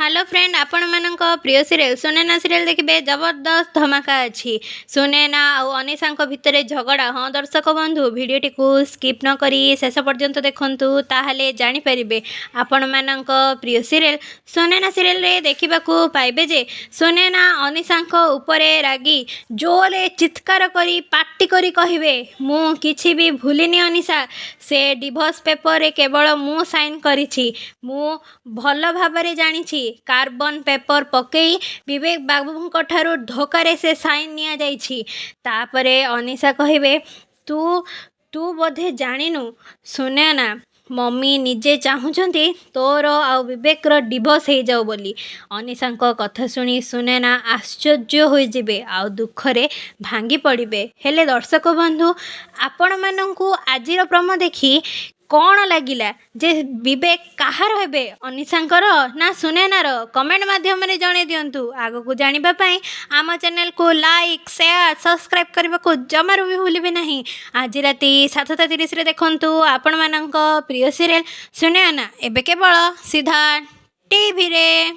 Hello friend आपण मानक प्रिय सीरियल सुनैना सीरियल देखिए जबरदस्त धमाका अच्छी सुनैना और अनिशा भितर झगड़ा। हाँ दर्शक बंधु भिडटी को स्किप न करी शेष पर्यंत देखंतु ताहले जानि परिबे आपण मानक प्रिय सीरियल सुनैना सीरियल रे देखिबा को पाइबे जे सुनैना अनिशा उपरे रागी जोरे चित्कार करी पार्टी करी कहिबे मु किछि भी भूलिनी अनिशा से डिवोर्स पेपर रे केवल मु साइन करिछि मु भल भाबरे जानिछि कार्बन पेपर पकई विवेक बाबू ठारू धोकारे से साइन निया जाइछि। तापरे अनिशा कहिबे तू तू बोधे जानिनु सुनैना मम्मी निजे चाहूँगी तोर आ विवेक डिवोर्स हो जाऊ बोली। अनिशा कथा शुणी सुनैना आश्चर्य हो जिबे आ दुखरे भांगी पड़े। हेले दर्शक बंधु आपण मानंकु आजिर प्रोमो देखी कौन लगिला जे विवेक कहार हेबे अनिशांकर ना सुनैनार कमेंट माध्यम रे जणे दियंतु। आगो को जानिबा पई आम चैनल को लाइक शेयर सब्सक्राइब करबा को जमारू भी भूलिबे नहीं। आज राति 7:30 रे देखंतु आपण मानंक प्रिय सीरियल सुनैना एबे केवल सीधा टीवी रे।